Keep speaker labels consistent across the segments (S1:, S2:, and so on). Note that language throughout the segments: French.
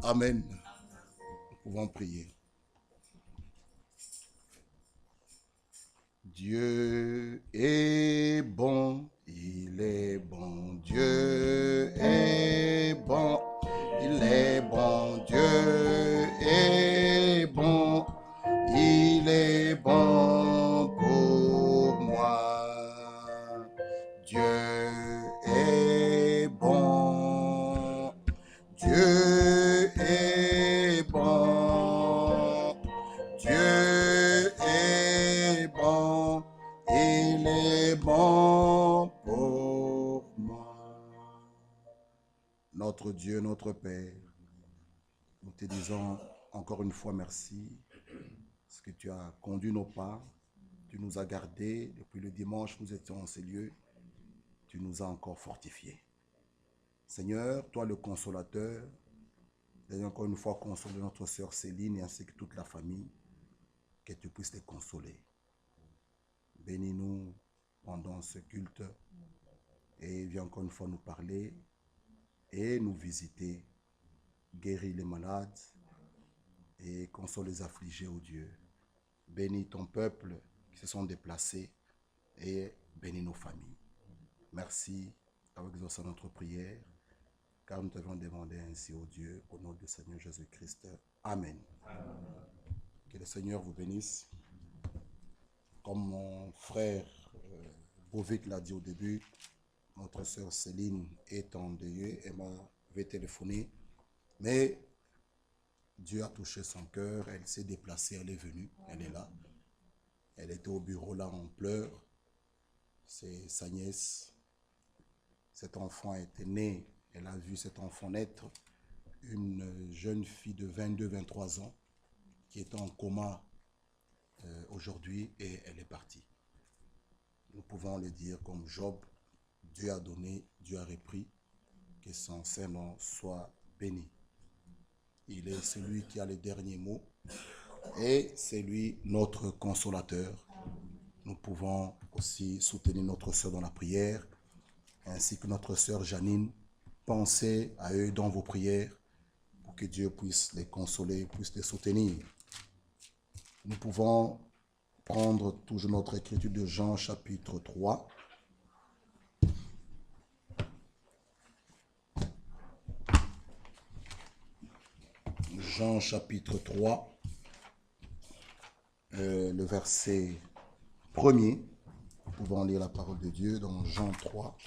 S1: Amen. Nous pouvons prier. Dieu est bon, il est bon, Dieu est bon, il est bon, Dieu est bon, il est bon pour moi. Dieu est bon, Dieu est bon, Dieu est bon, il est bon pour moi. Notre Dieu, notre Père, nous te disons encore une fois merci, parce que tu as conduit nos pas, tu nous as gardés, depuis le dimanche nous étions en ces lieux, tu nous as encore fortifiés. Seigneur, toi le consolateur, viens encore une fois consoler notre sœur Céline ainsi que toute la famille, que tu puisses les consoler. Bénis-nous pendant ce culte et viens encore une fois nous parler et nous visiter, guéris les malades et console les affligés, ô Dieu. Bénis ton peuple qui se sont déplacés et bénis nos familles. Merci d'avoir exaucé notre prière, car nous t'avons demandé ainsi, ô Dieu, au nom du Seigneur Jésus-Christ. Amen. Amen. Que le Seigneur vous bénisse. Comme mon frère Bovic l'a dit au début, notre sœur Céline est en deuil. Elle m'avait téléphoné, mais Dieu a touché son cœur. Elle s'est déplacée, elle est venue, elle est là. Elle était au bureau là en pleurs. C'est sa nièce. Cet enfant était né. Elle a vu cet enfant naître. Une jeune fille de 22-23 ans qui était en coma aujourd'hui et elle est partie. Nous pouvons le dire comme Job, Dieu a donné, Dieu a repris, que son Saint-Nom soit béni. Il est celui qui a les derniers mots et c'est lui notre consolateur. Nous pouvons aussi soutenir notre sœur dans la prière, ainsi que notre sœur Janine. Pensez à eux dans vos prières pour que Dieu puisse les consoler, puisse les soutenir. Nous pouvons prendre toujours notre écriture de Jean chapitre 3. Jean chapitre 3, le verset 1er. Nous pouvons lire la parole de Dieu dans Jean 3.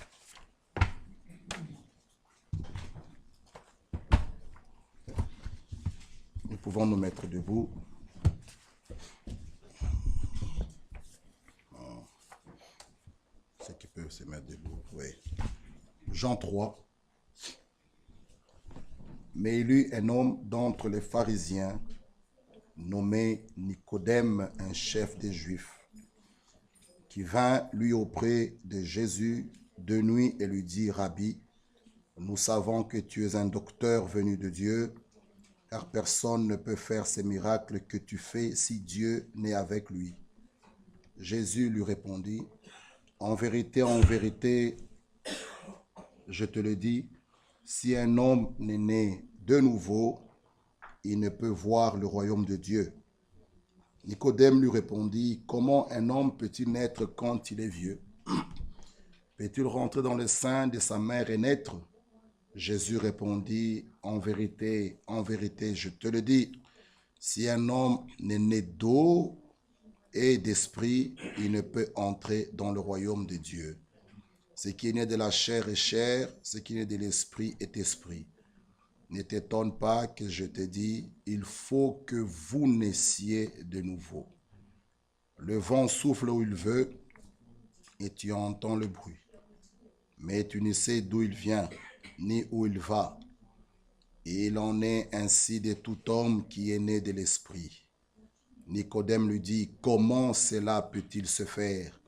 S1: Nous pouvons nous mettre debout. Ceux qui peuvent se mettre debout, oui. Jean 3. Mais il eut un homme d'entre les pharisiens, nommé Nicodème, un chef des Juifs, qui vint lui auprès de Jésus de nuit et lui dit, Rabbi, nous savons que tu es un docteur venu de Dieu, car personne ne peut faire ces miracles que tu fais si Dieu n'est avec lui. Jésus lui répondit, en vérité, je te le dis, si un homme n'est né de nouveau, il ne peut voir le royaume de Dieu. Nicodème lui répondit, comment un homme peut-il naître quand il est vieux? Peut-il rentrer dans le sein de sa mère et naître? Jésus répondit, en vérité, je te le dis, si un homme n'est né d'eau et d'esprit, il ne peut entrer dans le royaume de Dieu. Ce qui est né de la chair est chair, ce qui est né de l'esprit est esprit. Ne t'étonne pas que je te dis, il faut que vous naissiez de nouveau. Le vent souffle où il veut et tu entends le bruit. Mais tu ne sais d'où il vient, ni où il va. Et il en est ainsi de tout homme qui est né de l'esprit. Nicodème lui dit, comment cela peut-il se faire?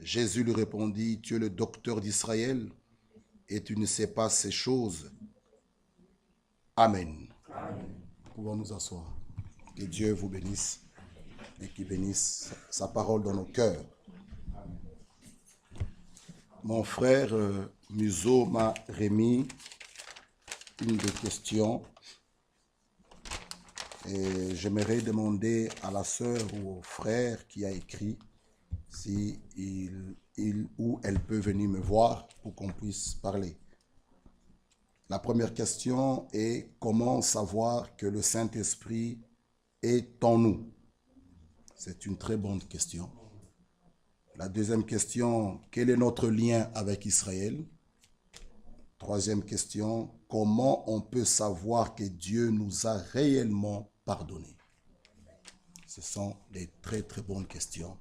S1: Jésus lui répondit, tu es le docteur d'Israël et tu ne sais pas ces choses. Amen. Amen. Nous pouvons nous asseoir. Que Dieu vous bénisse et qu'il bénisse sa parole dans nos cœurs. Mon frère Muzo m'a remis une des questions Et j'aimerais demander à la sœur ou au frère qui a écrit si il ou elle peut venir me voir pour qu'on puisse parler. La première question est comment savoir que le Saint-Esprit est en nous? C'est une très bonne question. La deuxième question, quel est notre lien avec Israël? Troisième question, comment on peut savoir que Dieu nous a réellement pardonné? Ce sont des très très bonnes questions.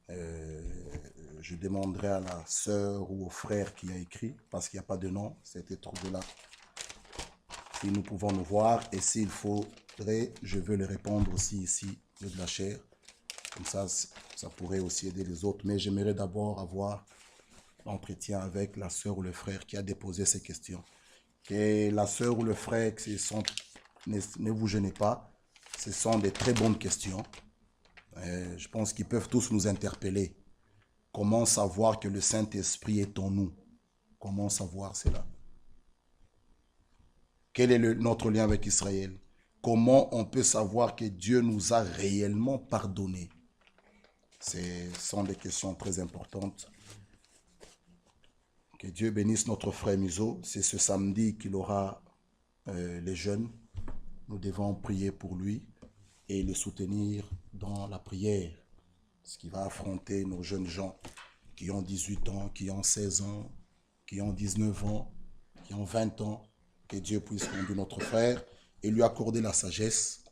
S1: Je demanderai à la sœur ou au frère qui a écrit, parce qu'il n'y a pas de nom, c'était trouvé là. Si nous pouvons nous voir, et s'il faudrait, je veux le répondre aussi ici, de la chair. Comme ça pourrait aussi aider les autres. Mais j'aimerais d'abord avoir l'entretien avec la sœur ou le frère qui a déposé ces questions. Que la sœur ou le frère, ne vous gênez pas. Ce sont des très bonnes questions. Je pense qu'ils peuvent tous nous interpeller. Comment savoir que le Saint-Esprit est en nous? Comment savoir cela? Quel est notre lien avec Israël? Comment on peut savoir que Dieu nous a réellement pardonné? Ce sont des questions très importantes. Que Dieu bénisse notre frère Mizo. C'est ce samedi qu'il aura les jeunes. Nous devons prier pour lui et le soutenir dans la prière. Ce qui va affronter nos jeunes gens qui ont 18 ans, qui ont 16 ans, qui ont 19 ans, qui ont 20 ans. Que Dieu puisse conduire notre frère et lui accorder la sagesse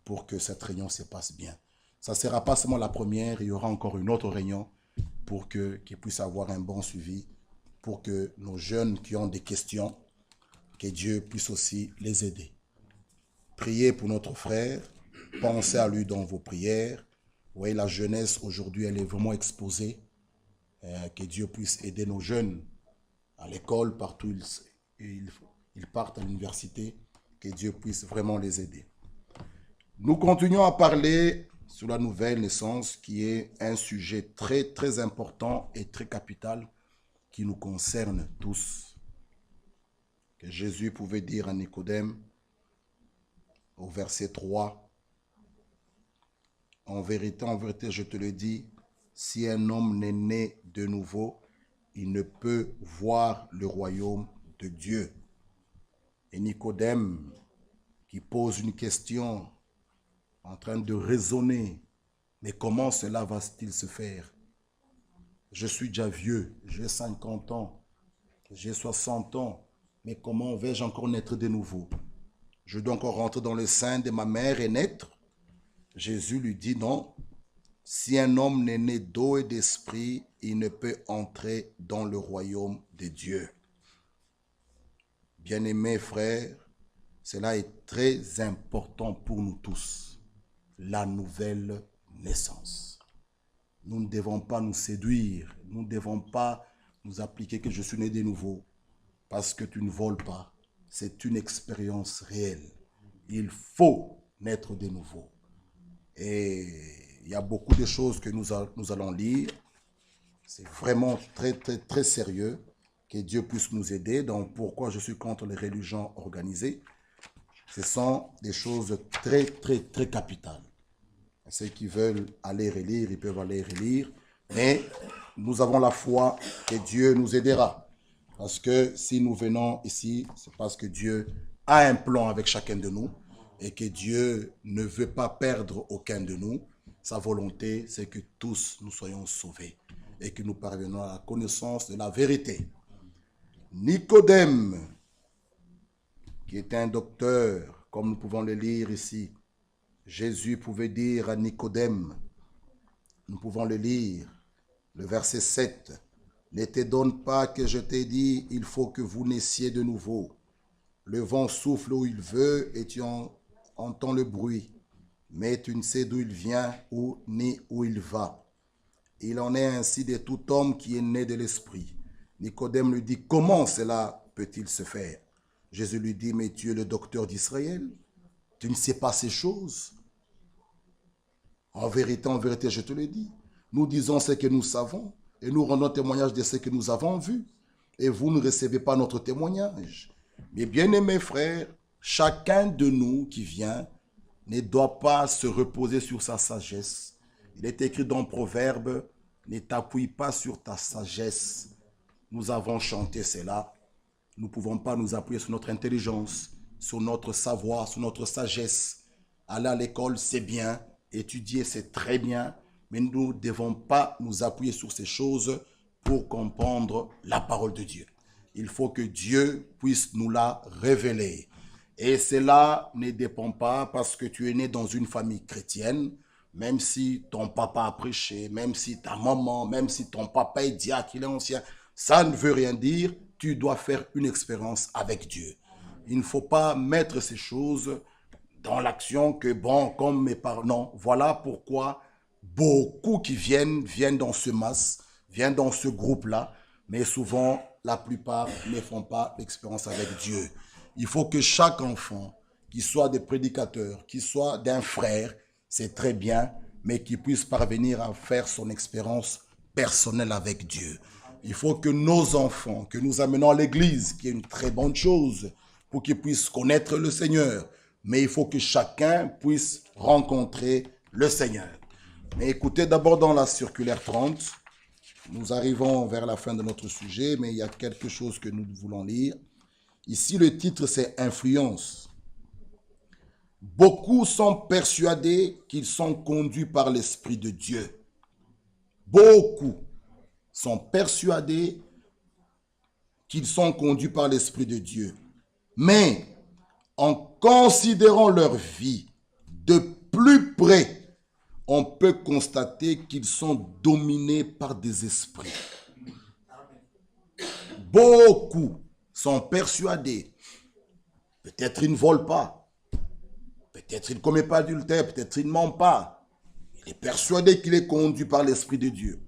S1: pour que cette réunion se passe bien. Ça ne sera pas seulement la première, il y aura encore une autre réunion pour qu'il puisse avoir un bon suivi, pour que nos jeunes qui ont des questions, que Dieu puisse aussi les aider. Priez pour notre frère, pensez à lui dans vos prières. Vous voyez, la jeunesse aujourd'hui, elle est vraiment exposée. Que Dieu puisse aider nos jeunes à l'école, partout ils partent à l'université, que Dieu puisse vraiment les aider. Nous continuons à parler sur la nouvelle naissance, qui est un sujet très, très important et très capital qui nous concerne tous. Que Jésus pouvait dire à Nicodème, au verset 3, « en vérité, je te le dis, si un homme n'est né de nouveau, il ne peut voir le royaume de Dieu. » Et Nicodème, qui pose une question, en train de raisonner, mais comment cela va-t-il se faire? Je suis déjà vieux, j'ai 50 ans, j'ai 60 ans, mais comment vais-je encore naître de nouveau? Je dois encore rentrer dans le sein de ma mère et naître? Jésus lui dit non. Si un homme n'est né d'eau et d'esprit, il ne peut entrer dans le royaume de Dieu. Bien-aimés frères, cela est très important pour nous tous. La nouvelle naissance. Nous ne devons pas nous séduire. Nous ne devons pas nous appliquer que je suis né de nouveau. Parce que tu ne voles pas. C'est une expérience réelle. Il faut naître de nouveau. Et il y a beaucoup de choses que nous allons lire. C'est vraiment très, très, très sérieux. Que Dieu puisse nous aider. Donc, pourquoi je suis contre les religions organisées? Ce sont des choses très, très, très capitales. Ceux qui veulent aller relire, ils peuvent aller relire. Mais nous avons la foi que Dieu nous aidera. Parce que si nous venons ici, c'est parce que Dieu a un plan avec chacun de nous et que Dieu ne veut pas perdre aucun de nous. Sa volonté, c'est que tous nous soyons sauvés et que nous parvenions à la connaissance de la vérité. Nicodème, qui est un docteur, comme nous pouvons le lire ici, Jésus pouvait dire à Nicodème, nous pouvons le lire, le verset 7, « Ne te donne pas que je t'ai dit, il faut que vous naissiez de nouveau. Le vent souffle où il veut et tu entends le bruit, mais tu ne sais d'où il vient ni où il va. Il en est ainsi de tout homme qui est né de l'esprit. » Nicodème lui dit, « Comment cela peut-il se faire ?» Jésus lui dit, « Mais tu es le docteur d'Israël, tu ne sais pas ces choses. » En vérité, je te le dis. Nous disons ce que nous savons et nous rendons témoignage de ce que nous avons vu. Et vous ne recevez pas notre témoignage. Mais bien-aimés frères, chacun de nous qui vient ne doit pas se reposer sur sa sagesse. Il est écrit dans Proverbe, ne t'appuie pas sur ta sagesse. Nous avons chanté cela. Nous ne pouvons pas nous appuyer sur notre intelligence, sur notre savoir, sur notre sagesse. Aller à l'école, c'est bien. Étudier, c'est très bien. Mais nous ne devons pas nous appuyer sur ces choses pour comprendre la parole de Dieu. Il faut que Dieu puisse nous la révéler. Et cela ne dépend pas parce que tu es né dans une famille chrétienne, même si ton papa a prêché, même si ta maman, même si ton papa est diacre, il est ancien, ça ne veut rien dire. Tu dois faire une expérience avec Dieu. Il ne faut pas mettre ces choses dans l'action que, bon, comme mes parents... Non, voilà pourquoi beaucoup qui viennent dans ce masse, viennent dans ce groupe-là, mais souvent, la plupart ne font pas l'expérience avec Dieu. Il faut que chaque enfant, qu'il soit des prédicateurs, qu'il soit d'un frère, c'est très bien, mais qu'il puisse parvenir à faire son expérience personnelle avec Dieu. Il faut que nos enfants, que nous amenons à l'église, qui est une très bonne chose, pour qu'ils puissent connaître le Seigneur. Mais il faut que chacun puisse rencontrer le Seigneur. Mais écoutez, d'abord dans la circulaire 30, nous arrivons vers la fin de notre sujet, mais il y a quelque chose que nous voulons lire. Ici, le titre, c'est « Influence ». Beaucoup sont persuadés qu'ils sont conduits par l'Esprit de Dieu. Beaucoup sont persuadés qu'ils sont conduits par l'Esprit de Dieu. Mais en considérant leur vie de plus près, on peut constater qu'ils sont dominés par des esprits. Beaucoup sont persuadés. Peut-être ils ne volent pas. Peut-être ils ne commettent pas d'adultère. Peut-être ils ne mentent pas. Il est persuadé qu'il est conduit par l'Esprit de Dieu.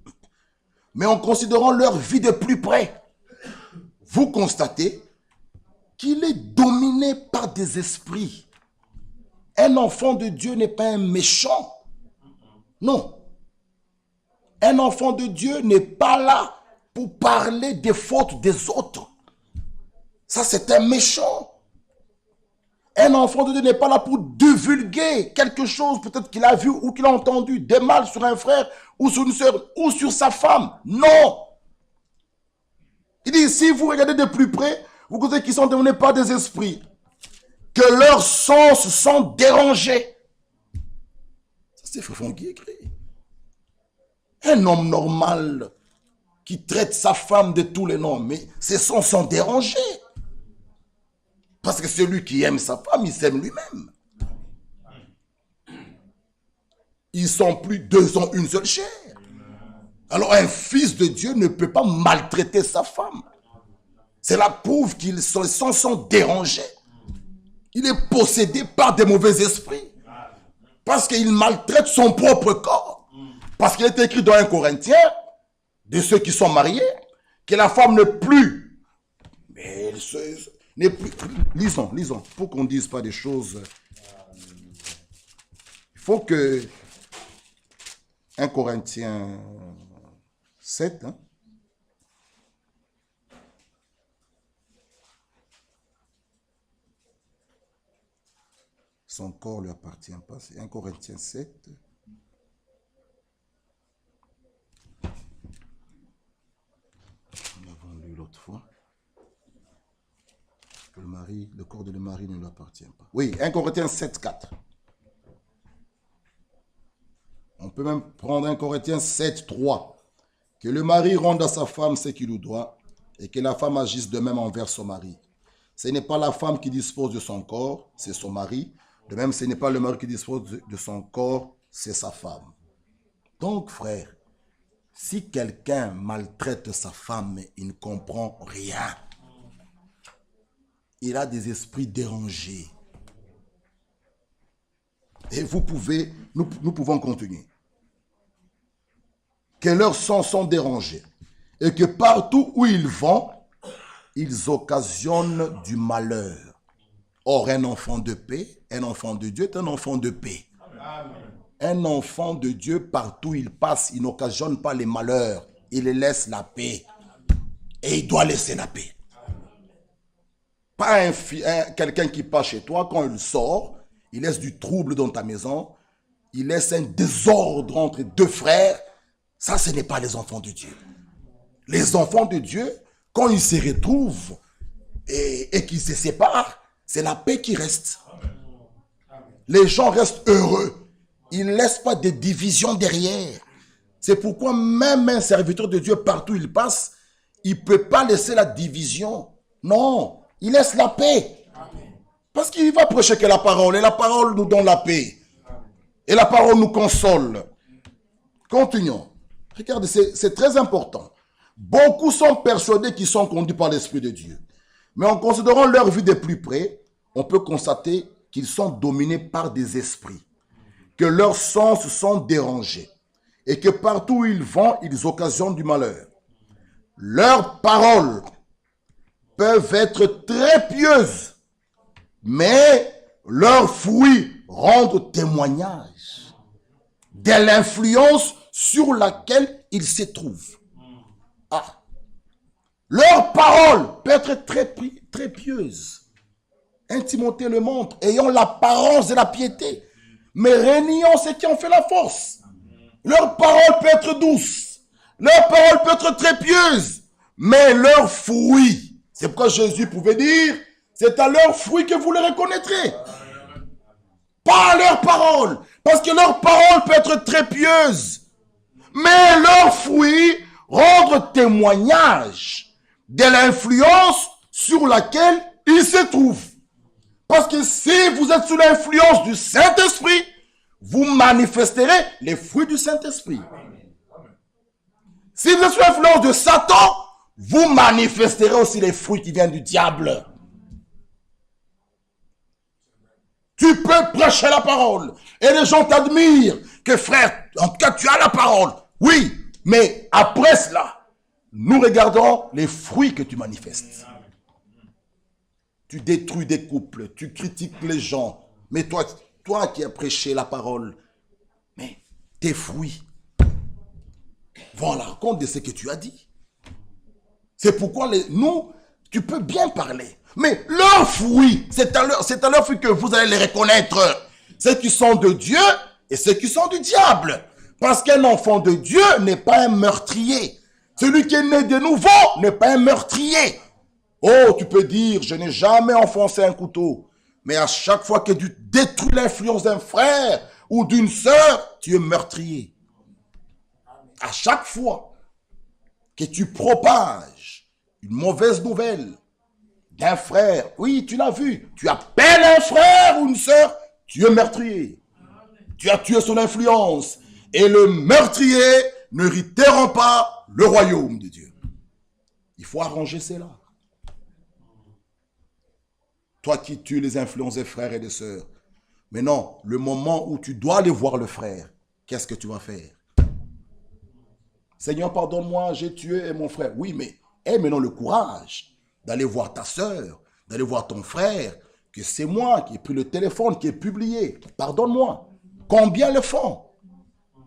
S1: Mais en considérant leur vie de plus près, vous constatez qu'il est dominé par des esprits. Un enfant de Dieu n'est pas un méchant. Non. Un enfant de Dieu n'est pas là pour parler des fautes des autres. Ça, c'est un méchant. Un enfant de Dieu n'est pas là pour divulguer quelque chose, peut-être qu'il a vu ou qu'il a entendu des mal sur un frère ou sur une sœur ou sur sa femme. Non. Il dit, si vous regardez de plus près, vous constatez qu'ils sont dominés par des esprits, que leurs sens sont dérangés. C'est Frère qui écrit. Un homme normal qui traite sa femme de tous les noms, mais ses sens sont dérangés. Parce que celui qui aime sa femme, il s'aime lui-même. Ils sont plus deux en une seule chair. Alors un fils de Dieu ne peut pas maltraiter sa femme. Cela prouve qu'ils sont dérangés. Il est possédé par des mauvais esprits. Parce qu'il maltraite son propre corps. Parce qu'il est écrit dans 1 Corinthiens, de ceux qui sont mariés, que la femme n'est plus. Mais n'est plus. Lisons, pour qu'on ne dise pas des choses. Il faut que 1 Corinthiens 7, son corps ne lui appartient pas. C'est 1 Corinthiens 7. Nous l'avons lu l'autre fois. Que le corps de le mari ne lui appartient pas. Oui, 1 Corinthiens 7, 4. On peut même prendre 1 Corinthiens 7, 3. Que le mari rende à sa femme ce qu'il lui doit et que la femme agisse de même envers son mari. Ce n'est pas la femme qui dispose de son corps, c'est son mari. De même, ce n'est pas le mari qui dispose de son corps, c'est sa femme. Donc, frère, si quelqu'un maltraite sa femme, il ne comprend rien. Il a des esprits dérangés. Et nous pouvons continuer. Que leurs sens sont dérangés. Et que partout où ils vont, ils occasionnent du malheur. Or, un enfant de paix, un enfant de Dieu est un enfant de paix. Amen. Un enfant de Dieu, partout où il passe, il n'occasionne pas les malheurs. Il laisse la paix. Et il doit laisser la paix. Pas quelqu'un qui passe chez toi, quand il sort, il laisse du trouble dans ta maison, il laisse un désordre entre deux frères, ça, ce n'est pas les enfants de Dieu. Les enfants de Dieu, quand ils se retrouvent et qu'ils se séparent, c'est la paix qui reste. Les gens restent heureux. Ils ne laissent pas de divisions derrière. C'est pourquoi même un serviteur de Dieu, partout où il passe, il ne peut pas laisser la division. Non, il laisse la paix. Parce qu'il va prêcher que la parole. Et la parole nous donne la paix. Et la parole nous console. Continuons. Regardez, c'est très important. Beaucoup sont persuadés qu'ils sont conduits par l'Esprit de Dieu. Mais en considérant leur vie de plus près, on peut constater qu'ils sont dominés par des esprits, que leurs sens sont dérangés et que partout où ils vont, ils occasionnent du malheur. Leurs paroles peuvent être très pieuses, mais leurs fruits rendent témoignage de l'influence sur laquelle ils se trouvent. Ah. Leur parole peut être très pieuse. 1 Timothée le montre, ayant l'apparence de la piété, mais régnant ce qui en fait la force. Leur parole peut être douce, leur parole peut être très pieuse, mais leur fruit, c'est pourquoi Jésus pouvait dire, c'est à leur fruit que vous les reconnaîtrez. Pas à leur parole, parce que leur parole peut être très pieuse, mais leur fruit rendre témoignage de l'influence sur laquelle ils se trouvent. Parce que si vous êtes sous l'influence du Saint-Esprit, vous manifesterez les fruits du Saint-Esprit. Si vous êtes sous l'influence de Satan, vous manifesterez aussi les fruits qui viennent du diable. Tu peux prêcher la parole et les gens t'admirent que frère, en tout cas tu as la parole. Oui, mais après cela, nous regardons les fruits que tu manifestes. Tu détruis des couples, tu critiques les gens. Mais toi qui as prêché la parole, mais tes fruits vont à la rencontre de ce que tu as dit. C'est pourquoi nous, tu peux bien parler. Mais leurs fruits, c'est à leurs fruits que vous allez les reconnaître. Ceux qui sont de Dieu et ceux qui sont du diable. Parce qu'un enfant de Dieu n'est pas un meurtrier. Celui qui est né de nouveau n'est pas un meurtrier. Oh, tu peux dire, je n'ai jamais enfoncé un couteau. Mais à chaque fois que tu détruis l'influence d'un frère ou d'une sœur, tu es meurtrier. À chaque fois que tu propages une mauvaise nouvelle d'un frère, oui, tu l'as vu, tu appelles un frère ou une sœur, tu es meurtrier. Tu as tué son influence. Et le meurtrier ne ritera pas le royaume de Dieu. Il faut arranger cela. Toi qui tues les influences des frères et des sœurs. Mais non, le moment où tu dois aller voir le frère, qu'est-ce que tu vas faire? Seigneur, pardonne-moi, j'ai tué mon frère. Oui, mais aie maintenant le courage d'aller voir ta sœur, d'aller voir ton frère, que c'est moi qui ai pris le téléphone, qui ai publié. Pardonne-moi. Combien le font?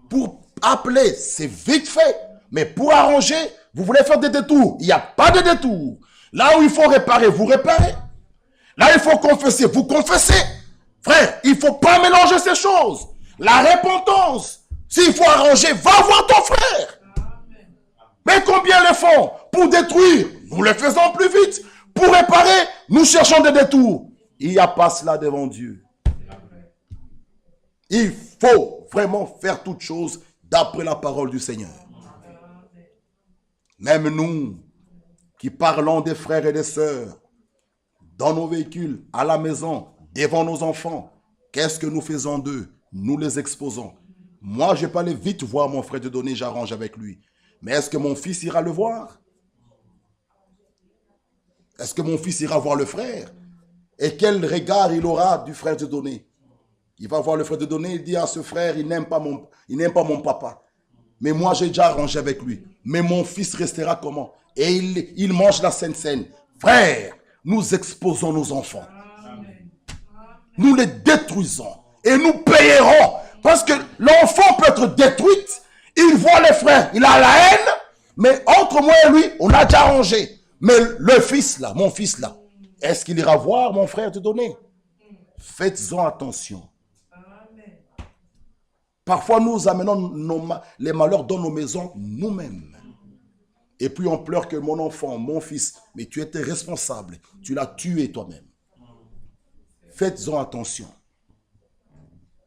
S1: Pour appeler, c'est vite fait. Mais pour arranger, vous voulez faire des détours. Il n'y a pas de détours. Là où il faut réparer, vous réparez. Là, il faut confesser, vous confessez. Frère, il ne faut pas mélanger ces choses. La repentance, s'il faut arranger, va voir ton frère. Mais combien le font? Pour détruire, nous le faisons plus vite. Pour réparer, nous cherchons des détours. Il n'y a pas cela devant Dieu. Il faut vraiment faire toutes choses d'après la parole du Seigneur. Même nous, qui parlons des frères et des sœurs, dans nos véhicules, à la maison, devant nos enfants, qu'est-ce que nous faisons d'eux? Nous les exposons. Moi, je vais pas aller vite voir mon frère de donner, j'arrange avec lui. Mais est-ce que mon fils ira le voir? Est-ce que mon fils ira voir le frère? Et quel regard il aura du frère de donner? Il va voir le frère de donner, il dit à ce frère, il n'aime pas mon papa. Mais moi, j'ai déjà arrangé avec lui. Mais mon fils restera comment? Et il mange la Sainte Seine. Frère, nous exposons nos enfants. Nous les détruisons. Et nous payerons. Parce que l'enfant peut être détruit. Il voit les frères. Il a la haine. Mais entre moi et lui, on a déjà arrangé. Mais le fils là, mon fils là, est-ce qu'il ira voir mon frère te donner? Faites-en attention. Parfois, nous amenons les malheurs dans nos maisons nous-mêmes. Et puis on pleure que mon enfant, mon fils, mais tu étais responsable. Tu l'as tué toi-même. Faites-en attention.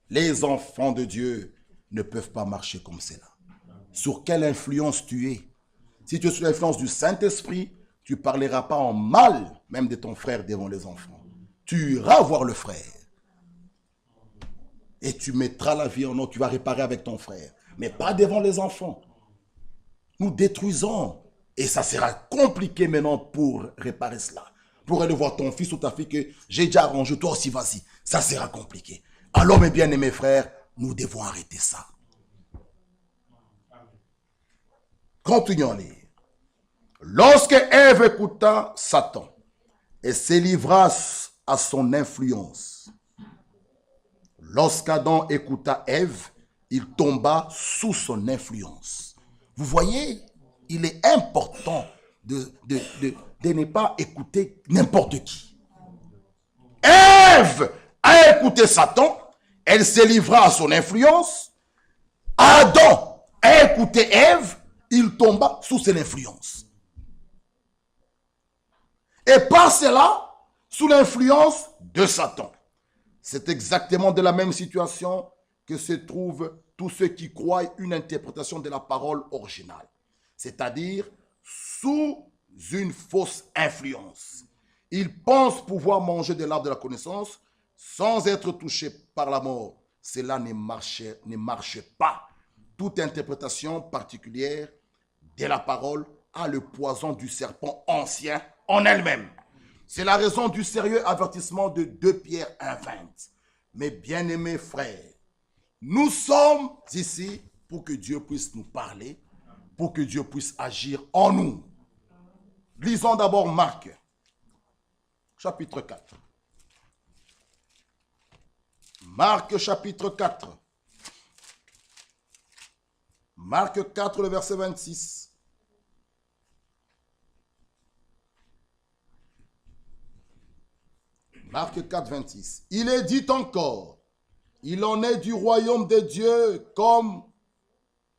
S1: Les enfants de Dieu ne peuvent pas marcher comme cela. Sur quelle influence tu es? Si tu es sous l'influence du Saint-Esprit, tu ne parleras pas en mal, même de ton frère devant les enfants. Tu iras voir le frère. Et tu mettras la vie en ordre, tu vas réparer avec ton frère. Mais pas devant les enfants. Nous détruisons. Et ça sera compliqué maintenant pour réparer cela. Pour aller voir ton fils ou ta fille que j'ai déjà arrangé, toi aussi vas-y. Ça sera compliqué. Alors mes bien-aimés frères, nous devons arrêter ça. Continuons à lire. Lorsque Ève écouta Satan et se livra à son influence, lorsqu'Adam écouta Ève, il tomba sous son influence. Vous voyez, il est important de ne pas écouter n'importe qui. Ève a écouté Satan, elle se livra à son influence. Adam a écouté Ève, il tomba sous son influence. Et par cela, sous l'influence de Satan. C'est exactement de la même situation que se trouvent tous ceux qui croient une interprétation de la parole originale. C'est-à-dire sous une fausse influence. Ils pensent pouvoir manger de l'arbre de la connaissance sans être touchés par la mort. Cela ne marche pas. Toute interprétation particulière de la parole a le poison du serpent ancien en elle-même. C'est la raison du sérieux avertissement de 2 Pierre 1,20. Mes bien-aimés frères, nous sommes ici pour que Dieu puisse nous parler, pour que Dieu puisse agir en nous. Lisons d'abord Marc, chapitre 4. Marc, chapitre 4. Marc 4, le verset 26. Marc 4, 26. Il est dit encore, il en est du royaume de Dieu comme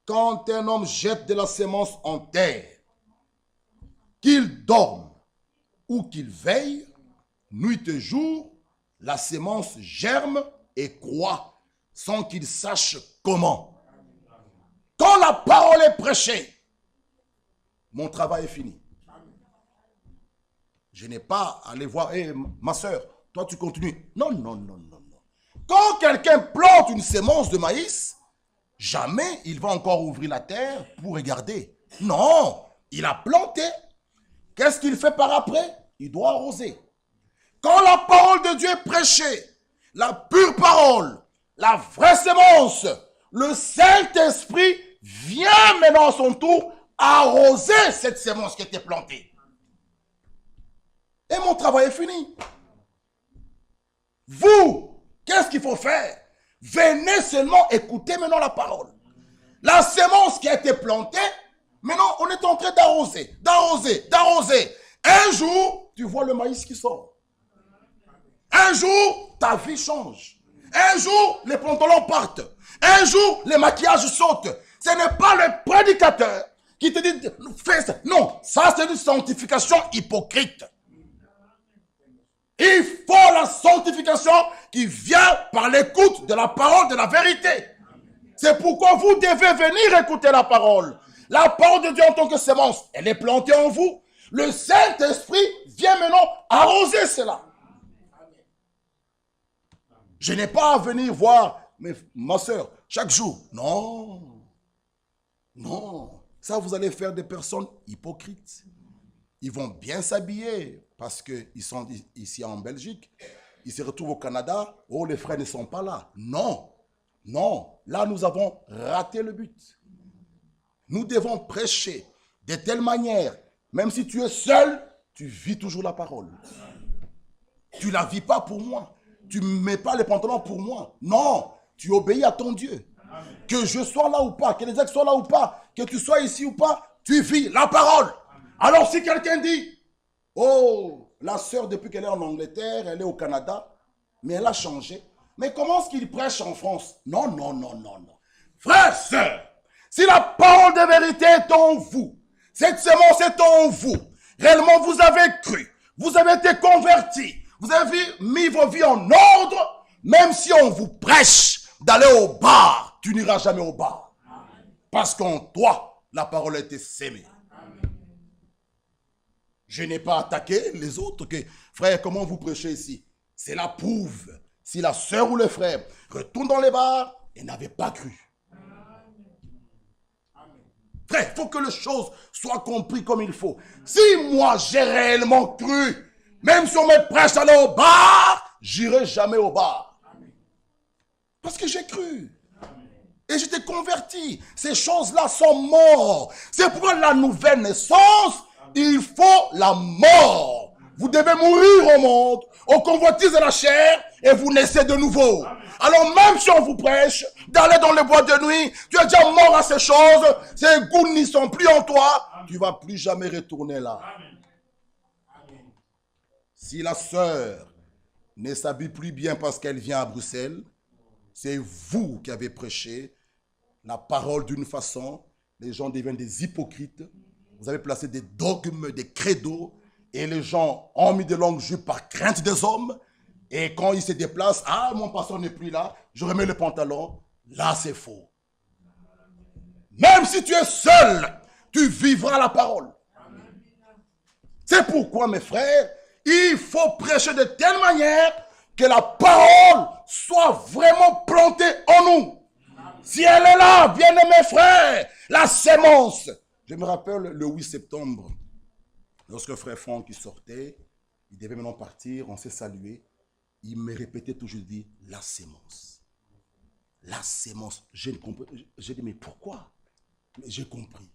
S1: quand un homme jette de la sémence en terre. Qu'il dorme ou qu'il veille, nuit et jour, la sémence germe et croît sans qu'il sache comment. Quand la parole est prêchée, mon travail est fini. Je n'ai pas à aller voir, hey, ma soeur, toi tu continues. Non, non, non, non, non. Quand quelqu'un plante une sémence de maïs, jamais il va encore ouvrir la terre pour regarder. Non, il a planté. Qu'est-ce qu'il fait par après? Il doit arroser. Quand la parole de Dieu est prêchée, la pure parole, la vraie sémence, le Saint-Esprit vient maintenant à son tour arroser cette sémence qui était plantée. Et mon travail est fini. Vous, qu'est-ce qu'il faut faire? Venez seulement écouter maintenant la parole. La sémence qui a été plantée, maintenant on est en train d'arroser, d'arroser, d'arroser. Un jour, tu vois le maïs qui sort. Un jour, ta vie change. Un jour, les pantalons partent. Un jour, les maquillages sautent. Ce n'est pas le prédicateur qui te dit, fais ça. Non, ça c'est une sanctification hypocrite. Il faut la sanctification qui vient par l'écoute de la parole de la vérité. C'est pourquoi vous devez venir écouter la parole. La parole de Dieu en tant que sémence, elle est plantée en vous. Le Saint-Esprit vient maintenant arroser cela. Je n'ai pas à venir voir ma soeur chaque jour. Non. Non. Ça, vous allez faire des personnes hypocrites. Ils vont bien s'habiller parce qu'ils sont ici en Belgique. Ils se retrouvent au Canada. Oh, les frères ne sont pas là. Non. Non. Là, nous avons raté le but. Nous devons prêcher de telle manière, même si tu es seul, tu vis toujours la parole. Tu ne la vis pas pour moi. Tu ne mets pas les pantalons pour moi. Non. Tu obéis à ton Dieu. Amen. Que je sois là ou pas, que les ex soient là ou pas, que tu sois ici ou pas, tu vis la parole. Amen. Alors si quelqu'un dit, oh, la sœur depuis qu'elle est en Angleterre, elle est au Canada, Mais elle a changé. Mais comment est-ce qu'il prêche en France? Non, non, non, non, non. Frères, sœurs, si la parole de vérité est en vous, cette semence est en vous, réellement vous avez cru, vous avez été convertis, vous avez mis vos vies en ordre, même si on vous prêche d'aller au bar, tu n'iras jamais au bar. Parce qu'en toi, la parole a été sémée. Je n'ai pas attaqué les autres. Que, frère, comment vous prêchez ici? C'est la prouve. Si la sœur ou le frère retourne dans les bars et n'avait pas cru. Frère, il faut que les choses soient comprises comme il faut. Si moi, j'ai réellement cru, même si on me prêche d'aller au bar, j'irai jamais au bar. Parce que j'ai cru. Et j'étais converti. Ces choses-là sont mortes. C'est pourquoi la nouvelle naissance, il faut la mort. Vous devez mourir au monde, aux convoitises de la chair, et vous naissez de nouveau. Alors même si on vous prêche d'aller dans les bois de nuit, tu es déjà mort à ces choses, ces goûts n'y sont plus en toi, tu ne vas plus jamais retourner là. Si la sœur ne s'habille plus bien parce qu'elle vient à Bruxelles, c'est vous qui avez prêché la parole d'une façon, les gens deviennent des hypocrites, vous avez placé des dogmes, des credos, et les gens ont mis de longues jupes par crainte des hommes, et quand ils se déplacent, ah, mon pasteur n'est plus là, je remets le pantalon, là c'est faux. Même si tu es seul, tu vivras la parole. C'est pourquoi, mes frères, il faut prêcher de telle manière que la parole soit vraiment plantée en nous. Si elle est là, bien-aimés frères, la sémence. Je me rappelle le 8 septembre, lorsque frère Franck sortait, il devait maintenant partir, on s'est salué. Il me répétait toujours, dit, la sémence. La sémence. J'ai dit, mais pourquoi? J'ai compris.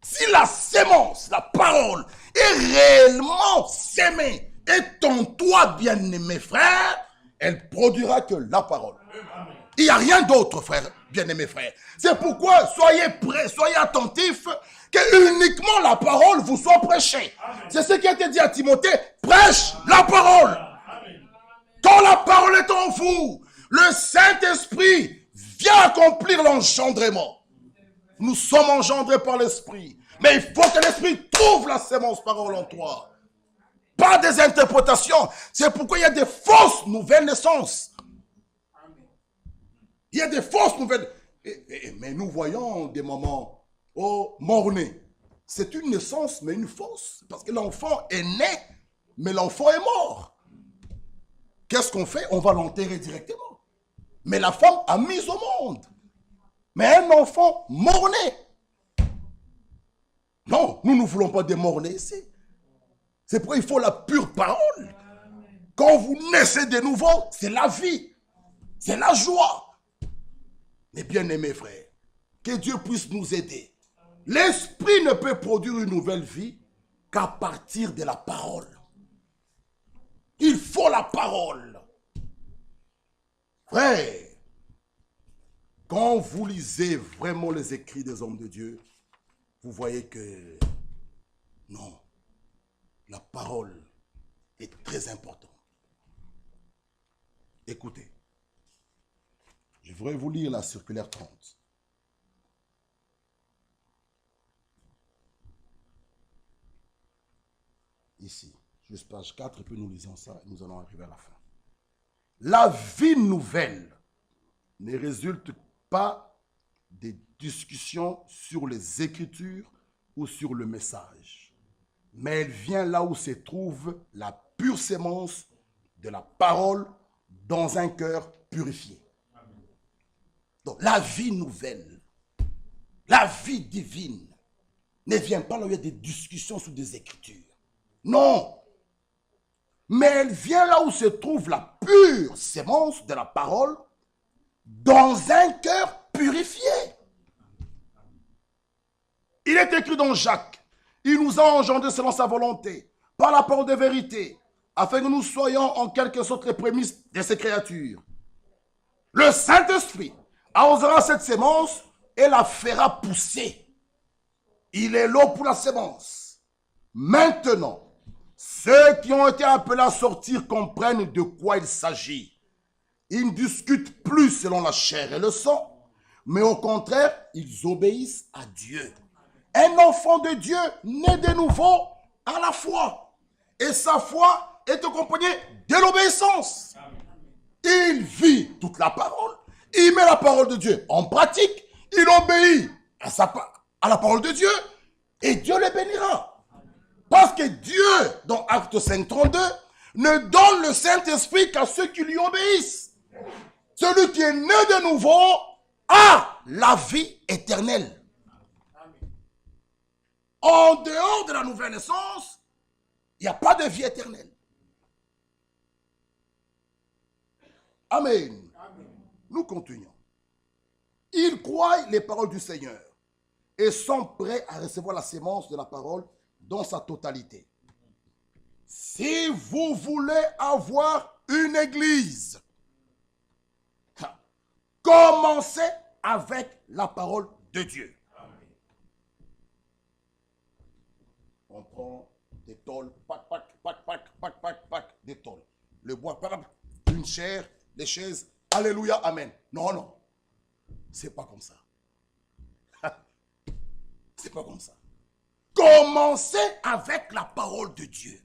S1: Si la sémence, la parole, est réellement sémée, est en toi, bien-aimé frère, elle produira que la parole. Il n'y a rien d'autre, frère, bien-aimé frère. C'est pourquoi soyez prêts, soyez attentifs, que uniquement la parole vous soit prêchée. C'est ce qui a été dit à Timothée, prêche la parole. Quand la parole est en vous, le Saint-Esprit vient accomplir l'engendrement. Nous sommes engendrés par l'Esprit. Mais il faut que l'Esprit trouve la sémence parole en toi. Pas des interprétations. C'est pourquoi il y a des fausses nouvelles naissances. Il y a des fausses nouvelles. Mais nous voyons des moments mort-nés. C'est une naissance, mais une fausse. Parce que l'enfant est né, mais l'enfant est mort. Qu'est-ce qu'on fait? On va l'enterrer directement. Mais la femme a mis au monde. Mais un enfant mort-né. Non, nous ne voulons pas des morts-nés ici. C'est pourquoi il faut la pure parole. Quand vous naissez de nouveau, c'est la vie. C'est la joie. Mais bien aimés frères, que Dieu puisse nous aider. L'esprit ne peut produire une nouvelle vie qu'à partir de la parole. Il faut la parole. Frère, quand vous lisez vraiment les écrits des hommes de Dieu, vous voyez que non, la parole est très importante. Écoutez, je voudrais vous lire la circulaire 30. Ici, juste page 4, et puis nous lisons ça, et nous allons arriver à la fin. La vie nouvelle ne résulte pas des discussions sur les Écritures ou sur le message, mais elle vient là où se trouve la pure sémence de la parole dans un cœur purifié. Donc la vie nouvelle, la vie divine ne vient pas là où il y a des discussions sur des Écritures. Non, mais elle vient là où se trouve la pure sémence de la parole dans un cœur purifié. Il est écrit dans Jacques, il nous a engendrés selon sa volonté, par la parole de vérité, afin que nous soyons en quelque sorte les prémices de ces créatures. Le Saint-Esprit arrosera cette sémence et la fera pousser. Il est l'eau pour la sémence. Maintenant, Ceux qui ont été appelés à sortir comprennent de quoi il s'agit. Ils ne discutent plus selon la chair et le sang, mais au contraire, ils obéissent à Dieu. Un enfant de Dieu naît de nouveau à la foi. Et sa foi est accompagnée de l'obéissance. Il vit toute la parole. Il met la parole de Dieu en pratique. Il obéit à la parole de Dieu. Et Dieu le bénira. Parce que Dieu, dans Acte 5:32, ne donne le Saint-Esprit qu'à ceux qui lui obéissent. Celui qui est né de nouveau a la vie éternelle. En dehors de la nouvelle naissance, il n'y a pas de vie éternelle. Amen. Nous continuons. Ils croient les paroles du Seigneur et sont prêts à recevoir la sémence de la parole dans sa totalité. Si vous voulez avoir une église, commencez avec la parole de Dieu. On prend des tôles, des tôles. Le bois, une chair, des chaises, alléluia, amen. Non, non, c'est pas comme ça. C'est pas comme ça. Commencez avec la parole de Dieu.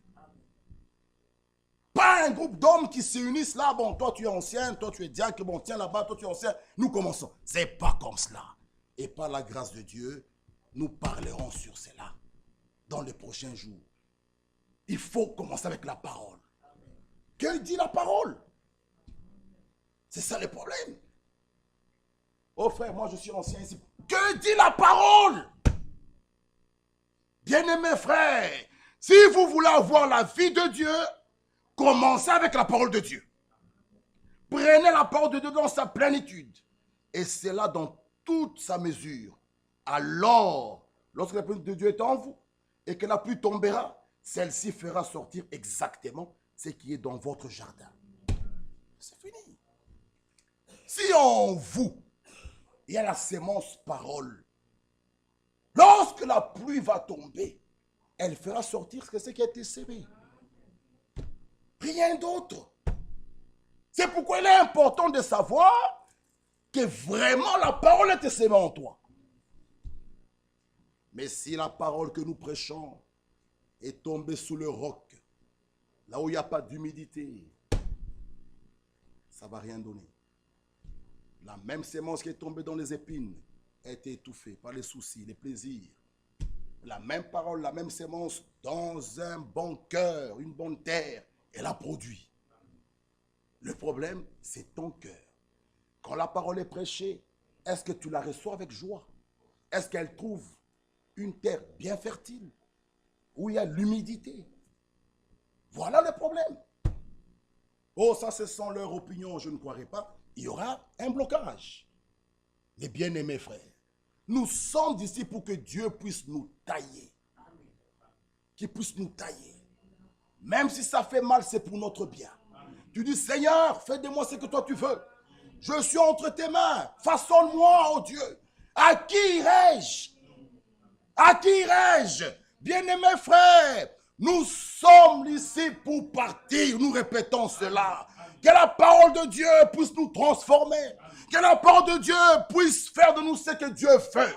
S1: Pas un groupe d'hommes qui se unissent là, bon, toi tu es ancien, toi tu es diacre, bon, tiens là-bas, toi tu es ancien, nous commençons. C'est pas comme cela. Et par la grâce de Dieu, nous parlerons sur cela dans les prochains jours. Il faut commencer avec la parole. Que dit la parole? C'est ça le problème. Oh frère, moi je suis ancien ici. Que dit la parole? Bien-aimés frères, si vous voulez avoir la vie de Dieu, commencez avec la parole de Dieu. Prenez la parole de Dieu dans sa plénitude. Et c'est là dans toute sa mesure. Alors, lorsque la parole de Dieu est en vous et que la pluie tombera, celle-ci fera sortir exactement ce qui est dans votre jardin. C'est fini. Si en vous, il y a la sémence parole, lorsque la pluie va tomber, elle fera sortir ce qui a été sémé. Rien d'autre. C'est pourquoi il est important de savoir que vraiment la parole est sémée en toi. Mais si la parole que nous prêchons est tombée sous le roc, là où il n'y a pas d'humidité, ça ne va rien donner. La même sémence qui est tombée dans les épines a été étouffée par les soucis, les plaisirs. La même parole, la même sémence dans un bon cœur, une bonne terre, elle a produit. Le problème, c'est ton cœur. Quand la parole est prêchée, est-ce que tu la reçois avec joie? Est-ce qu'elle trouve une terre bien fertile, où il y a l'humidité? Voilà le problème. Oh, ça, ce sont leurs opinions, je ne croirais pas. Il y aura un blocage. Les bien-aimés frères, nous sommes ici pour que Dieu puisse nous tailler. Qu'il puisse nous tailler. Même si ça fait mal, c'est pour notre bien. Tu dis, Seigneur, fais de moi ce que toi tu veux. Je suis entre tes mains. Façonne-moi, oh Dieu. À qui irai-je? À qui irai-je? Bien-aimés frères, nous sommes ici pour partir. Nous répétons cela. Que la parole de Dieu puisse nous transformer. Que la parole de Dieu puisse faire de nous ce que Dieu fait.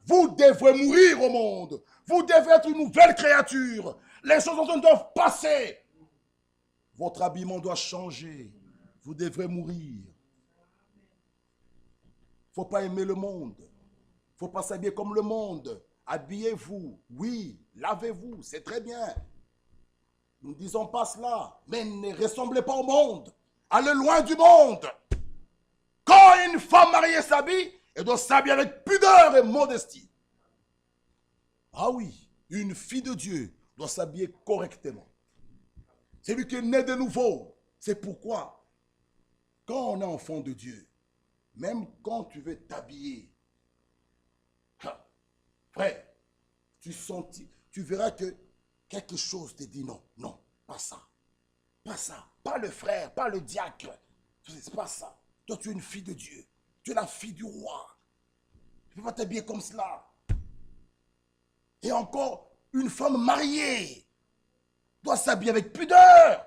S1: Vous devrez mourir au monde. Vous devez être une nouvelle créature. Les choses doivent passer. Votre habillement doit changer. Vous devrez mourir. Il ne faut pas aimer le monde. Il ne faut pas s'habiller comme le monde. Habillez-vous. Oui, lavez-vous. C'est très bien. Nous ne disons pas cela. Mais ne ressemblez pas au monde. Allez loin du monde. Quand une femme mariée s'habille, elle doit s'habiller avec pudeur et modestie. Ah oui, une fille de Dieu doit s'habiller correctement. C'est lui qui est né de nouveau. C'est pourquoi, quand on est enfant de Dieu, même quand tu veux t'habiller, frère, tu verras que quelque chose te dit non, non, pas ça. Pas ça. Pas le frère, pas le diacre. C'est pas ça. Toi, tu es une fille de Dieu. Tu es la fille du roi. Tu ne peux pas t'habiller comme cela. Et encore, une femme mariée doit s'habiller avec pudeur.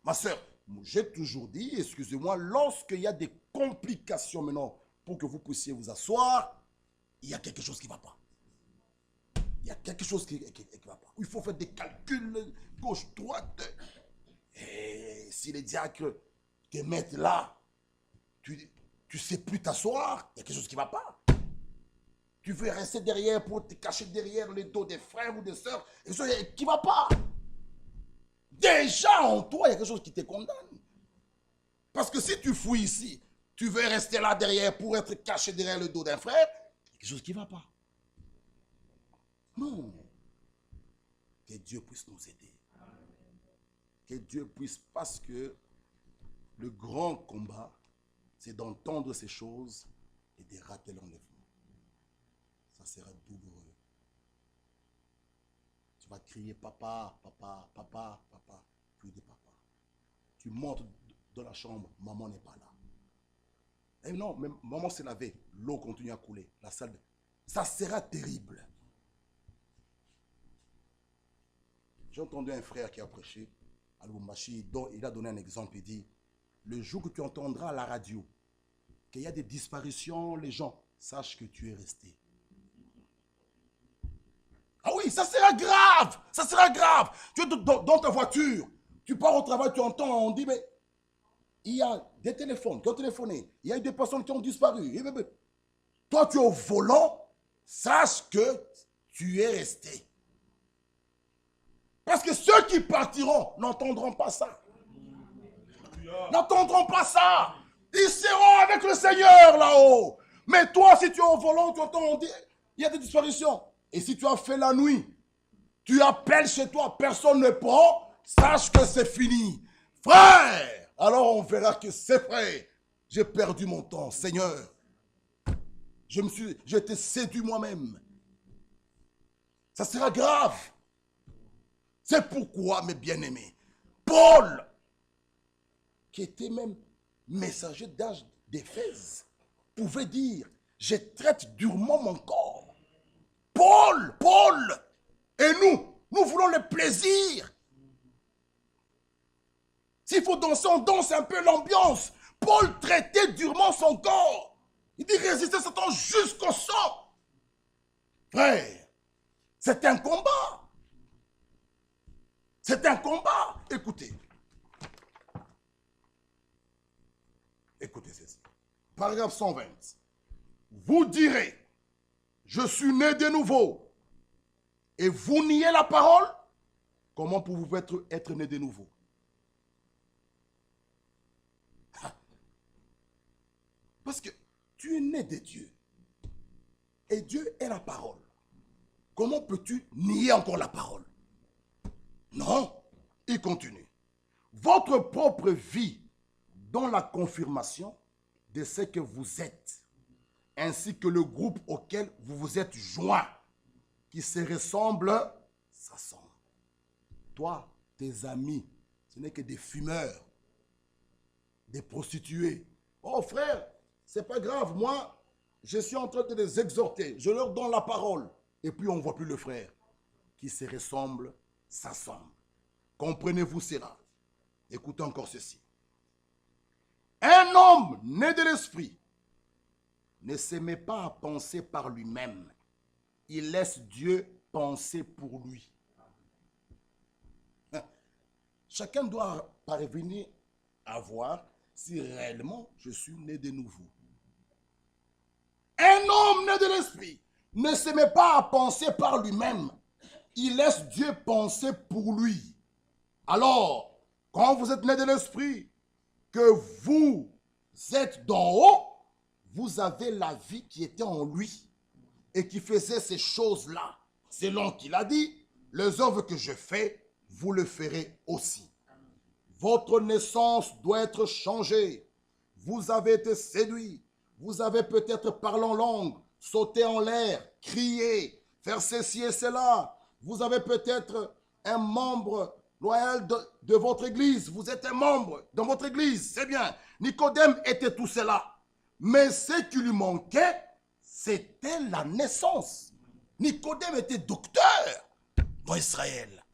S1: Ma soeur, j'ai toujours dit, excusez-moi, lorsqu'il y a des complications maintenant pour que vous puissiez vous asseoir, il y a quelque chose qui ne va pas. Il y a quelque chose qui ne va pas. Il faut faire des calculs, gauche, droite. Et si les diacres te mettent là, tu ne sais plus t'asseoir, il y a quelque chose qui ne va pas. Tu veux rester derrière pour te cacher derrière le dos des frères ou des sœurs, et ça qui ne va pas. Déjà en toi, il y a quelque chose qui te condamne. Parce que si tu fouilles ici, tu veux rester là derrière pour être caché derrière le dos d'un frère, il y a quelque chose qui ne va pas. Non. Que Dieu puisse nous aider. Que Dieu puisse, parce que le grand combat, c'est d'entendre ces choses et de rater l'enlèvement. Ça sera douloureux. Tu vas crier papa, papa, papa, papa, plus de papa. Tu montes dans la chambre, maman n'est pas là. Et non, mais maman s'est lavée, l'eau continue à couler, la salle. Ça sera terrible. J'ai entendu un frère qui a prêché à Lubumbashi, dont il a donné un exemple, il dit, le jour que tu entendras à la radio qu'il y a des disparitions, les gens, sache que tu es resté. Ah oui, ça sera grave, ça sera grave. Tu es dans ta voiture, tu pars au travail, tu entends, on dit, mais il y a des téléphones qui ont téléphoné, il y a eu des personnes qui ont disparu. Toi, tu es au volant, sache que tu es resté. Parce que ceux qui partiront n'entendront pas ça. N'entendront pas ça. Ils seront avec le Seigneur là-haut. Mais toi, si tu es au volant, tu entends, on dit, il y a des disparitions. Et si tu as fait la nuit, tu appelles chez toi, personne ne prend, sache que c'est fini. Frère, alors on verra que c'est vrai. J'ai perdu mon temps, Seigneur. J'ai été séduit moi-même. Ça sera grave. C'est pourquoi, mes bien-aimés, Paul, qui était même messager d'âge d'Éphèse, pouvait dire, je traite durement mon corps. Paul, et nous voulons le plaisir. S'il faut danser, on danse un peu l'ambiance. Paul traitait durement son corps. Il dit résister Satan jusqu'au sang. Frère, c'est un combat. C'est un combat. Écoutez. Écoutez ceci. Paragraphe 120. Vous direz, je suis né de nouveau. Et vous niez la parole. Comment pouvez-vous être né de nouveau? Parce que tu es né de Dieu. Et Dieu est la parole. Comment peux-tu nier encore la parole? Non, il continue. Votre propre vie dans la confirmation de ce que vous êtes, ainsi que le groupe auquel vous vous êtes joints, qui se ressemblent, s'assemblent. Toi, tes amis, ce n'est que des fumeurs, des prostituées. Oh frère, c'est pas grave, moi, je suis en train de les exhorter, je leur donne la parole. Et puis on ne voit plus le frère qui se ressemble, s'assemble. Comprenez-vous cela? Écoutez encore ceci. Un homme né de l'esprit ne se met pas à penser par lui-même. Il laisse Dieu penser pour lui. Chacun doit parvenir à voir si réellement je suis né de nouveau. Un homme né de l'esprit ne se met pas à penser par lui-même. Il laisse Dieu penser pour lui. Alors, quand vous êtes né de l'esprit, que vous êtes d'en haut, vous avez la vie qui était en lui et qui faisait ces choses-là. Selon qu'il a dit, les œuvres que je fais, vous le ferez aussi. Votre naissance doit être changée. Vous avez été séduit. Vous avez peut-être parlé en langue, sauté en l'air, crié, faire ceci et cela. Vous avez peut-être un membre loyal de votre église. Vous êtes un membre dans votre église, c'est bien. Nicodème était tout cela. Mais ce qui lui manquait, c'était la naissance. Nicodème était docteur. dans Israël.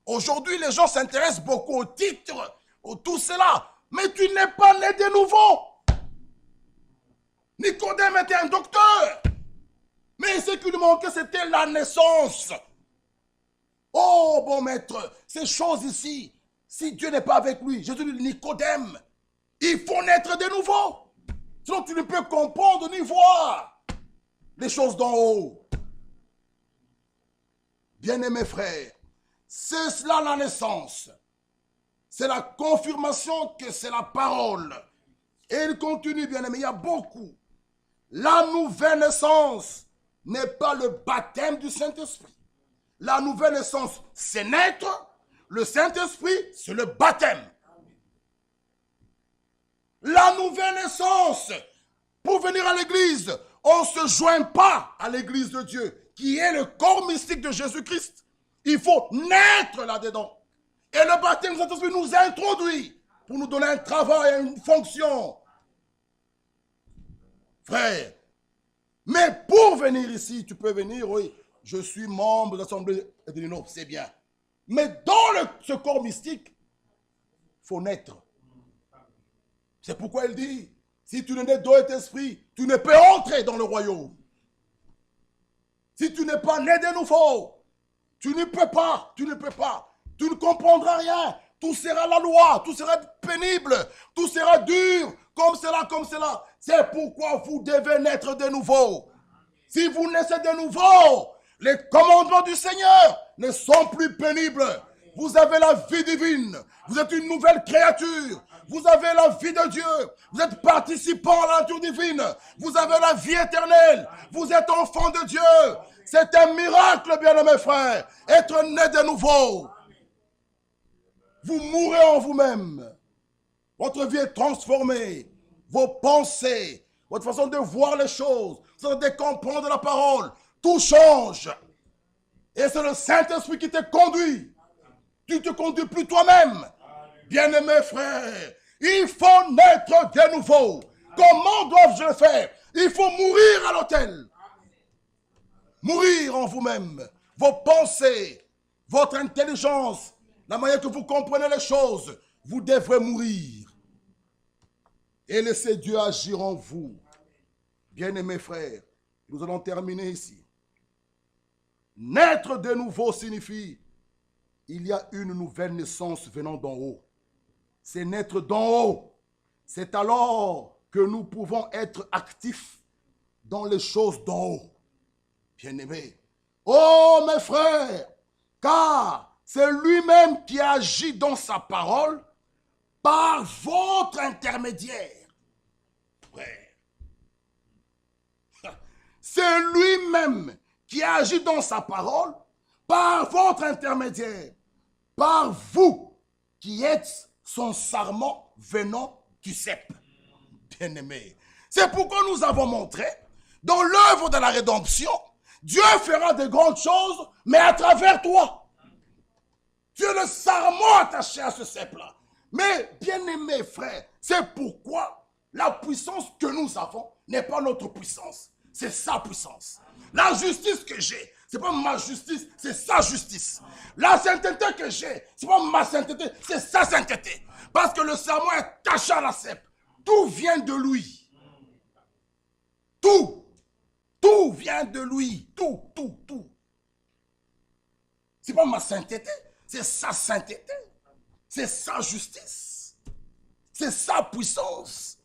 S1: Aujourd'hui, les gens s'intéressent beaucoup aux titres, au tout cela. Mais tu n'es pas né de nouveau. Nicodème était un docteur. Mais ce qui lui manquait, c'était la naissance. Oh, bon maître, ces choses ici, si Dieu n'est pas avec lui, Jésus dit, Nicodème, il faut naître de nouveau. Sinon, tu ne peux comprendre ni voir les choses d'en haut. Bien-aimés frères, c'est cela la naissance. C'est la confirmation que c'est la parole. Et il continue, bien-aimés, il y a beaucoup. La nouvelle naissance n'est pas le baptême du Saint-Esprit. La nouvelle naissance, c'est naître. Le Saint-Esprit, c'est le baptême. La nouvelle naissance, pour venir à l'église, on ne se joint pas à l'église de Dieu, qui est le corps mystique de Jésus-Christ. Il faut naître là-dedans. Et le baptême du Saint-Esprit nous introduit pour nous donner un travail, une fonction. Frère, mais pour venir ici, tu peux venir, oui, je suis membre de l'Assemblée de l'Union, c'est bien. Mais dans ce corps mystique, il faut naître. C'est pourquoi il dit, si tu ne nais d'eau et d'esprit, tu ne peux entrer dans le royaume. Si tu n'es pas né de nouveau, tu ne peux pas, tu ne peux pas. Tu ne comprendras rien. Tout sera la loi, tout sera pénible, tout sera dur, comme cela, comme cela. C'est pourquoi vous devez naître de nouveau. Si vous naissez de nouveau, les commandements du Seigneur ne sont plus pénibles. Vous avez la vie divine. Vous êtes une nouvelle créature. Vous avez la vie de Dieu. Vous êtes participant à la nature divine. Vous avez la vie éternelle. Vous êtes enfant de Dieu. C'est un miracle, bien-aimés frères. Être né de nouveau. Vous mourrez en vous-même. Votre vie est transformée. Vos pensées, votre façon de voir les choses, votre façon de comprendre la parole, tout change. Et c'est le Saint-Esprit qui te conduit. Tu ne te conduis plus toi-même. Bien-aimés frères, il faut naître de nouveau. Comment dois-je le faire? Il faut mourir à l'autel. Mourir en vous-même. Vos pensées, votre intelligence, la manière que vous comprenez les choses, vous devrez mourir. Et laissez Dieu agir en vous. Bien-aimés frères, nous allons terminer ici. Naître de nouveau signifie il y a une nouvelle naissance venant d'en haut. C'est naître d'en haut. C'est alors que nous pouvons être actifs dans les choses d'en haut. Bien-aimés. Oh mes frères, car c'est lui-même qui agit dans sa parole par votre intermédiaire. Frère. C'est lui-même qui agit dans sa parole par votre intermédiaire. Par vous qui êtes son sarment venant du cep. Bien-aimé. C'est pourquoi nous avons montré, dans l'œuvre de la rédemption, Dieu fera de grandes choses, mais à travers toi. Tu es le sarment attaché à ce cep-là. Mais, bien-aimé frère, c'est pourquoi la puissance que nous avons n'est pas notre puissance. C'est sa puissance. La justice que j'ai, c'est pas ma justice, c'est sa justice. La sainteté que j'ai, c'est pas ma sainteté, c'est sa sainteté. Parce que le serment est caché à la cep. Tout vient de lui. Tout vient de lui. Tout. C'est pas ma sainteté, c'est sa sainteté. C'est sa justice. C'est sa puissance.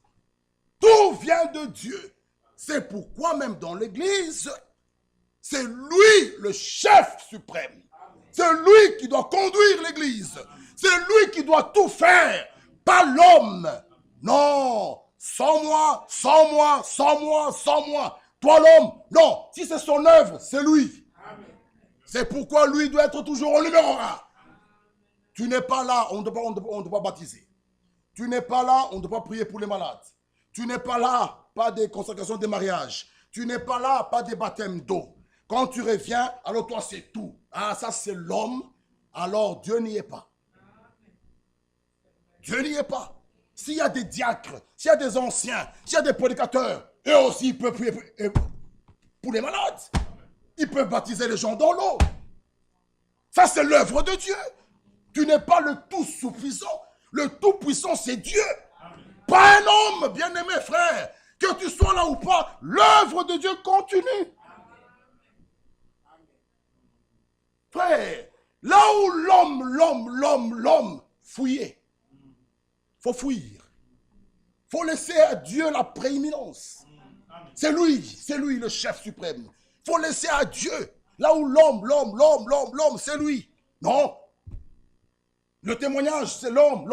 S1: Tout vient de Dieu. C'est pourquoi même dans l'église, c'est lui le chef suprême. C'est lui qui doit conduire l'église. C'est lui qui doit tout faire, pas l'homme. Non, sans moi. Toi l'homme, non. Si c'est son œuvre, c'est lui. C'est pourquoi lui doit être toujours au numéro 1. Tu n'es pas là, on ne doit pas baptiser. Tu n'es pas là, on ne doit pas prier pour les malades. Tu n'es pas là, pas des consécrations des mariages. Tu n'es pas là, pas des baptêmes d'eau. Quand tu reviens, alors toi c'est tout. Ah, ça c'est l'homme, alors Dieu n'y est pas. Dieu n'y est pas. S'il y a des diacres, s'il y a des anciens, s'il y a des prédicateurs, eux aussi ils peuvent prier pour les malades. Ils peuvent baptiser les gens dans l'eau. Ça, c'est l'œuvre de Dieu. Tu n'es pas le tout suffisant. Le tout puissant, c'est Dieu. Pas un homme, bien-aimé frère. Que tu sois là ou pas, l'œuvre de Dieu continue. Frère, là où l'homme fouillait, faut fuir. Faut laisser à Dieu la prééminence. C'est lui le chef suprême. Faut laisser à Dieu. Là où l'homme, c'est lui. Non. Le témoignage, c'est l'homme.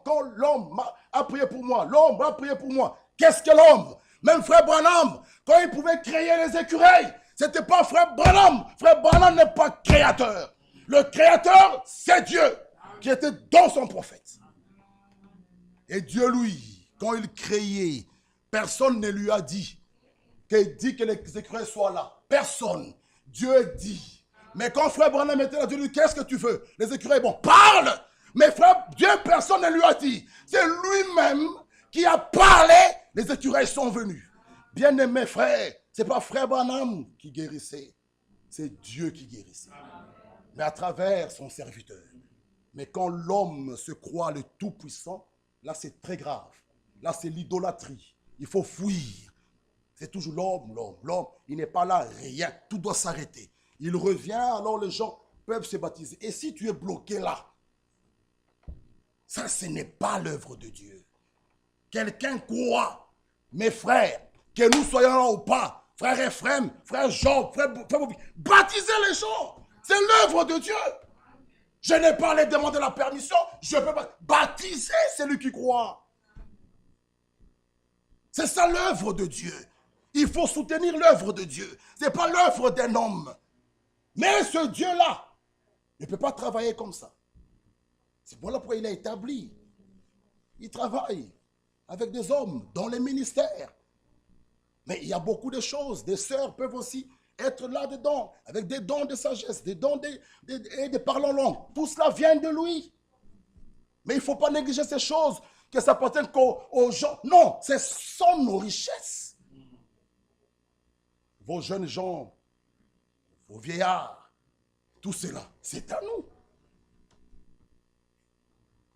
S1: Quand l'homme a prié pour moi, l'homme a prié pour moi. Qu'est-ce que l'homme? Même frère Branham, quand il pouvait créer les écureuils, c'était pas frère Branham. Frère Branham n'est pas créateur. Le créateur, c'est Dieu qui était dans son prophète. Et Dieu, lui, quand il créait, personne ne lui a dit que les écureuils soient là. Personne. Dieu dit. Mais quand frère Branham était là, Dieu lui dit, qu'est-ce que tu veux? Les écureuils, bon, parle! Mais frère, Dieu, personne ne lui a dit. C'est lui-même qui a parlé, les écureuils sont venus. Bien-aimé frère, c'est pas frère Branham qui guérissait, c'est Dieu qui guérissait. Mais à travers son serviteur. Mais quand l'homme se croit le tout-puissant, là c'est très grave. Là c'est l'idolâtrie. Il faut fuir. C'est toujours l'homme. Il n'est pas là, rien. Tout doit s'arrêter. Il revient, alors les gens peuvent se baptiser. Et si tu es bloqué là, ça ce n'est pas l'œuvre de Dieu. Quelqu'un croit, mes frères, que nous soyons là ou pas, frère Ephraim, frère Jean, frère Bobby, baptisez les gens. C'est l'œuvre de Dieu. Je n'ai pas à les demander la permission, je peux pas. Baptiser celui qui croit. C'est ça l'œuvre de Dieu. Il faut soutenir l'œuvre de Dieu. Ce n'est pas l'œuvre d'un homme. Mais ce Dieu-là ne peut pas travailler comme ça. C'est voilà pourquoi il a établi. Il travaille avec des hommes dans les ministères. Mais il y a beaucoup de choses. Des sœurs peuvent aussi être là-dedans, avec des dons de sagesse, des dons de parler en langue. Tout cela vient de lui. Mais il ne faut pas négliger ces choses, que ça appartient qu'aux gens. Non, ce sont nos richesses. Vos jeunes gens, vos vieillards, tout cela, c'est à nous.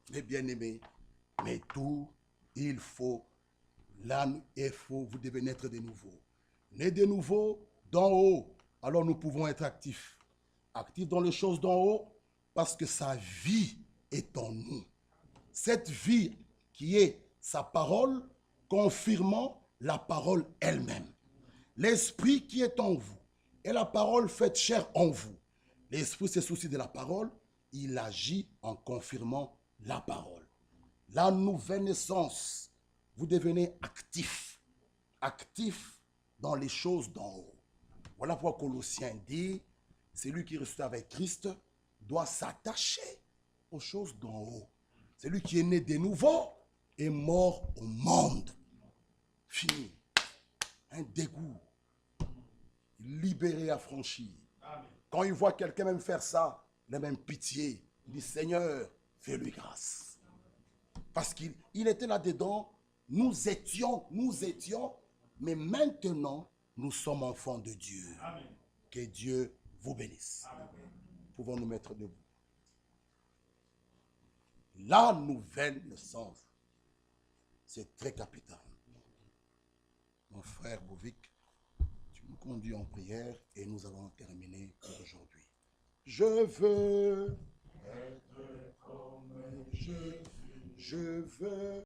S1: Mais bien aimés, mais tout, il faut, là, vous devez naître de nouveau. Né de nouveau, d'en haut, alors nous pouvons être actifs. Actifs dans les choses d'en haut, parce que sa vie est en nous. Cette vie qui est sa parole, confirmant la parole elle-même. L'esprit qui est en vous et la parole faite chair en vous. L'esprit se soucie de la parole, il agit en confirmant la parole. La nouvelle naissance, vous devenez actif. Actif dans les choses d'en haut. Voilà pourquoi Colossiens dit, celui qui reste avec Christ doit s'attacher aux choses d'en haut. Celui qui est né de nouveau est mort au monde. Fini. Un dégoût. Libéré, affranchi. Quand il voit quelqu'un même faire ça, il a même pitié. Il dit, Seigneur, fais-lui grâce. Parce qu'il était là-dedans. Nous étions, mais maintenant, nous sommes enfants de Dieu. Amen. Que Dieu vous bénisse. Amen. Pouvons nous mettre debout. La nouvelle naissance, c'est très capital. Mon frère Bovic, tu nous conduis en prière et nous allons terminer pour aujourd'hui. Je veux être comme je veux.